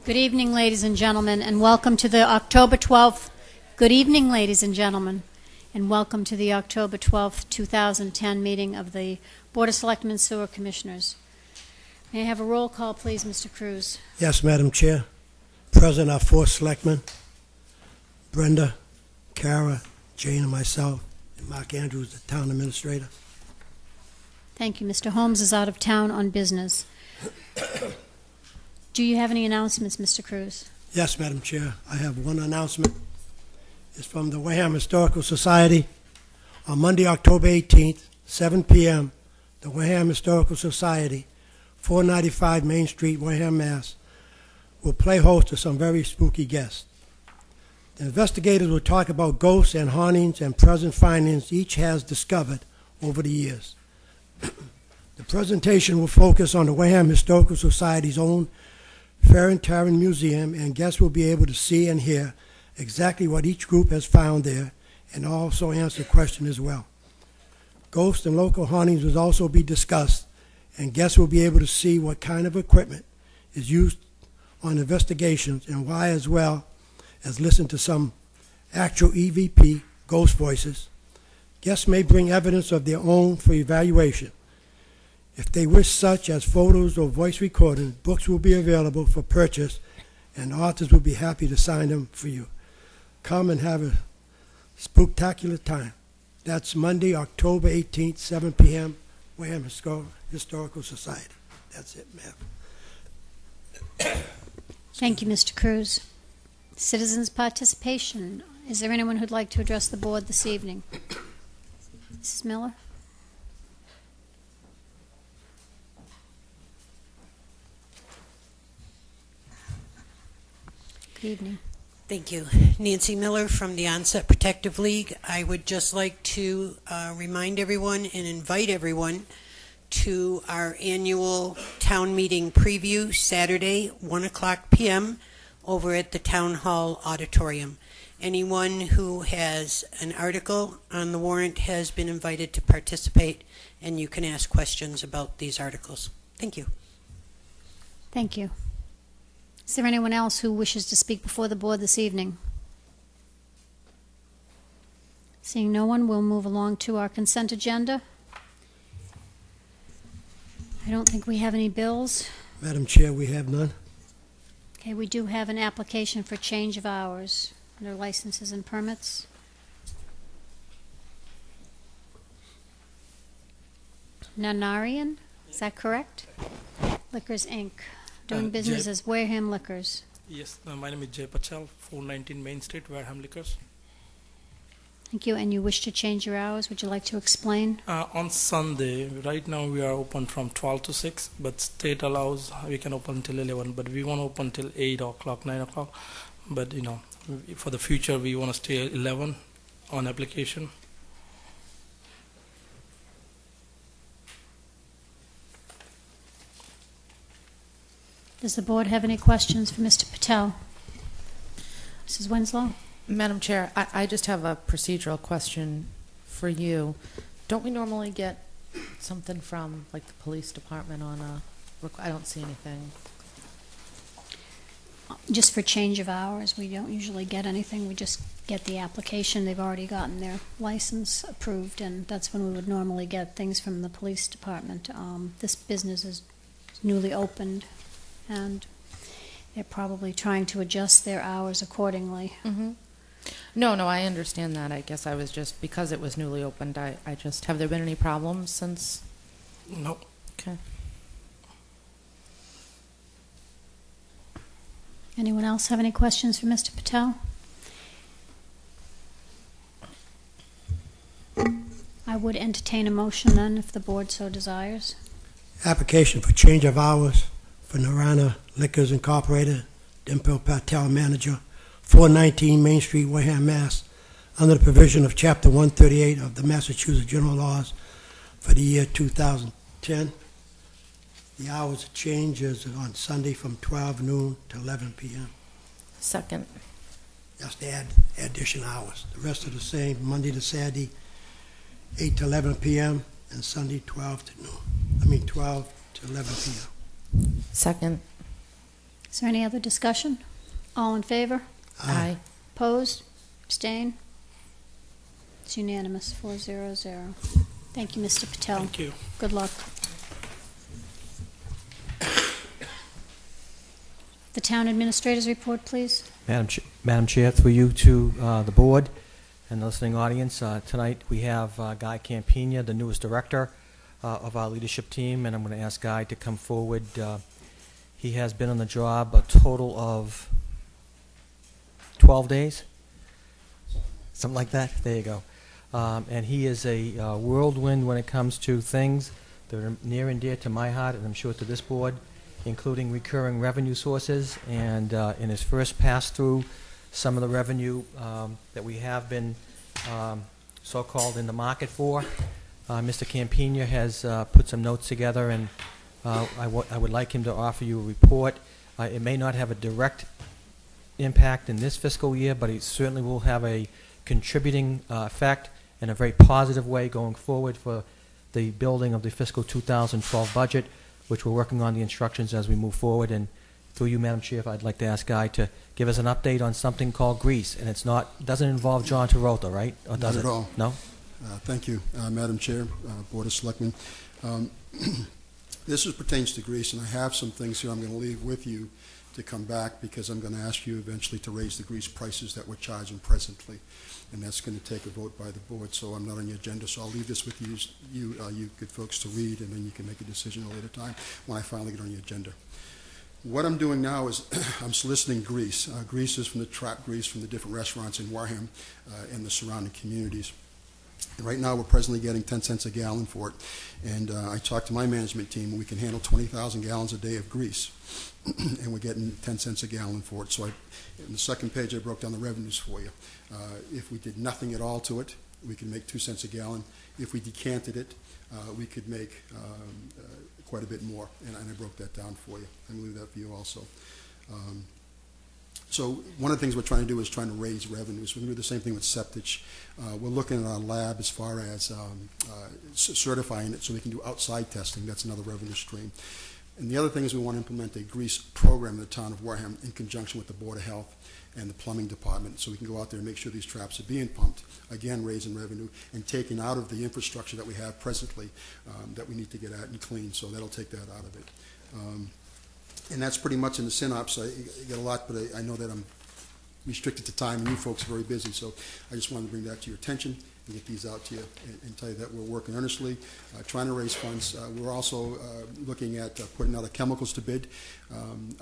Good evening, ladies and gentlemen, and welcome to the October 12th. Good evening, ladies and gentlemen, and welcome to the October 12th, 2010 meeting of the Board of Selectmen Sewer Commissioners. May I have a roll call, please, Mr. Cruz? Yes, Madam Chair. Present are 4 selectmen: Brenda, Kara, Jane, and myself, and Mark Andrews, the town administrator. Thank you. Mr. Holmes is out of town on business. Do you have any announcements, Mr. Cruz? Yes, Madam Chair. I have one announcement. It's from the Wareham Historical Society. On Monday, October 18th, 7 p.m., the Wareham Historical Society, 495 Main Street, Wareham, Mass., will play host to some very spooky guests. The investigators will talk about ghosts and hauntings and present findings each has discovered over the years. The presentation will focus on the Wareham Historical Society's own Tarrant Museum, and guests will be able to see and hear exactly what each group has found there, and also answer questions as well. Ghosts and local hauntings will also be discussed, and guests will be able to see what kind of equipment is used on investigations and why, as well as listen to some actual EVP ghost voices. Guests may bring evidence of their own for evaluation. If they wish, such as photos or voice recordings, books will be available for purchase, and authors will be happy to sign them for you. Come and have a spooktacular time. That's Monday, October 18th, 7 p.m., Wareham Historical Society. That's it, ma'am. Thank you, Mr. Cruz. Citizens' participation. Is there anyone who'd like to address the board this evening? Mrs. Miller? Good evening. Thank you. Nancy Miller from the Onset Protective League. I would just like to remind everyone and invite everyone to our annual town meeting preview Saturday, 1 o'clock p.m. over at the Town Hall Auditorium. Anyone who has an article on the warrant has been invited to participate, and you can ask questions about these articles. Thank you. Thank you. Is there anyone else who wishes to speak before the board this evening? Seeing no one, we'll move along to our consent agenda. I don't think we have any bills. Madam Chair, we have none. Okay, we do have an application for change of hours under licenses and permits. Nanarian, is that correct? Liquors, Inc., doing business as Wareham Liquors. Yes, my name is Jay Patel, 419 Main Street, Wareham Liquors. Thank you. And you wish to change your hours? Would you like to explain? On Sunday, right now we are open from 12 to 6, but state allows we can open till 11, but we want to open till 8 o'clock, 9 o'clock. But, you know, for the future, we want to stay 11 on application. Does the board have any questions for Mr. Patel? Mrs. Winslow? Madam Chair, I just have a procedural question for you. Don't we normally get something from, like, the police department on a... I don't see anything. Just for change of hours, we don't usually get anything. We just get the application. They've already gotten their license approved, and that's when we would normally get things from the police department. This business is newly opened, and they're probably trying to adjust their hours accordingly. Mm-hmm. No, I understand that. I guess I was just, because it was newly opened, I just, have there been any problems since? No. Okay. Anyone else have any questions for Mr. Patel? I would entertain a motion then, if the board so desires. Application for change of hours for Narana Liquors Incorporated, Dimple Patel, manager, 419 Main Street, Wareham, Mass., under the provision of Chapter 138 of the Massachusetts General Laws for the year 2010. The hours of change is on Sunday from 12 noon to 11 p.m. Second. Just add additional hours. The rest are the same, Monday to Saturday, 8 to 11 p.m., and Sunday 12 to 11 p.m. Second. Is there any other discussion? All in favor? Aye. Opposed? Abstain? It's unanimous, 400. Thank you, Mr. Patel. Thank you. Good luck. The town administrator's report, please. Madam Chair, through you to the board and the listening audience, tonight we have Guy Campina, the newest director of our leadership team, and I'm going to ask Guy to come forward. He has been on the job a total of 12 days, something like that. There you go. And he is a whirlwind when it comes to things that are near and dear to my heart, and I'm sure to this board, including recurring revenue sources. And in his first pass through some of the revenue that we have been so-called in the market for, Mr. Campina has put some notes together, and I would like him to offer you a report. It may not have a direct impact in this fiscal year, but it certainly will have a contributing effect in a very positive way going forward for the building of the fiscal 2012 budget, which we're working on the instructions as we move forward. And through you, Madam Chair, I'd like to ask Guy to give us an update on something called Greece, and it doesn't involve John Travolta, right? Or does Not it? at all. No? Thank you, Madam Chair, Board of Selectmen. This pertains to Greece, and I have some things here I'm going to leave with you to come back, because I'm going to ask you eventually to raise the grease prices that we're charging presently, and that's going to take a vote by the board. So I'm not on the agenda, so I'll leave this with you good folks to read, and then you can make a decision at a later time when I finally get on the agenda. What I'm doing now is I'm soliciting grease. Grease is from the trap grease from the different restaurants in Wareham and the surrounding communities. And right now we're presently getting 10 cents a gallon for it, and I talked to my management team, and we can handle 20,000 gallons a day of grease. And we're getting 10 cents a gallon for it. So in the second page, I broke down the revenues for you. If we did nothing at all to it, we could make 2 cents a gallon. If we decanted it, we could make quite a bit more, and I broke that down for you. I'm going to leave that for you also. So one of the things we're trying to do is trying to raise revenues. We're going to do the same thing with septic. We're looking at our lab as far as certifying it so we can do outside testing. That's another revenue stream. And the other thing is we want to implement a grease program in the town of Wareham in conjunction with the Board of Health and the plumbing department, so we can go out there and make sure these traps are being pumped, again raising revenue and taking out of the infrastructure that we have presently that we need to get at and clean, so that'll take that out of it. And that's pretty much in the synopsis. I get a lot, but I know that I'm restricted to time, and you folks are very busy, so I just wanted to bring that to your attention and get these out to you and tell you that we're working earnestly, trying to raise funds. We're also looking at putting out chemicals to bid.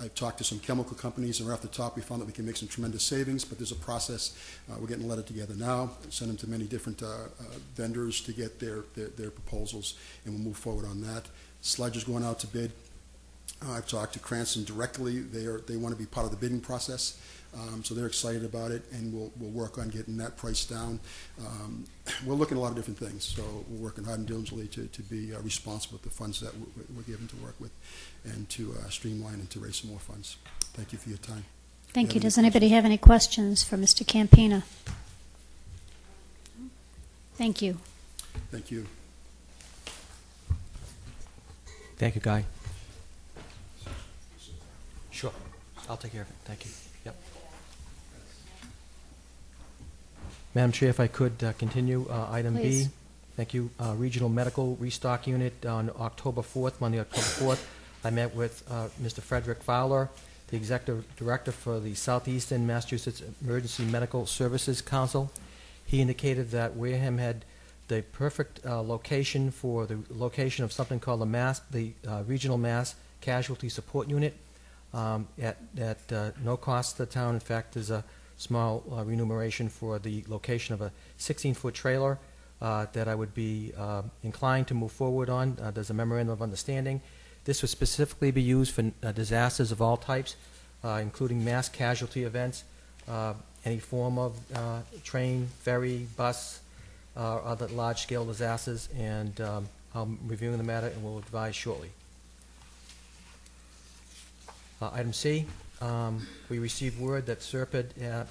I've talked to some chemical companies, and right off the top we found that we can make some tremendous savings, but there's a process. We're getting a letter together now, send them to many different vendors to get their proposals, and we'll move forward on that. Sludge is going out to bid. I've talked to Cranston directly. They want to be part of the bidding process. So they're excited about it, and we'll work on getting that price down. We're looking at a lot of different things, so we're working hard and diligently to be responsible with the funds that we're given to work with, and to streamline and to raise some more funds. Thank you for your time. Thank you. Does anybody have any questions for Mr. Campina? Thank you. Thank you. Thank you, Guy. Sure. I'll take care of it. Thank you. Yep. Madam Chair, if I could continue, item Please. B. Thank you. Regional Medical Restock Unit on October 4th, Monday, October 4th. I met with Mr. Frederick Fowler, the Executive Director for the Southeastern Massachusetts Emergency Medical Services Council. He indicated that Wareham had the perfect location for the location of something called the Regional Mass Casualty Support Unit at no cost to the town. In fact, there's a small remuneration for the location of a 16-foot trailer that I would be inclined to move forward on. There's a memorandum of understanding. This would specifically be used for disasters of all types, including mass casualty events, any form of train, ferry, bus, other large-scale disasters, and I'm reviewing the matter and will advise shortly. Item C, we received word that Serpent had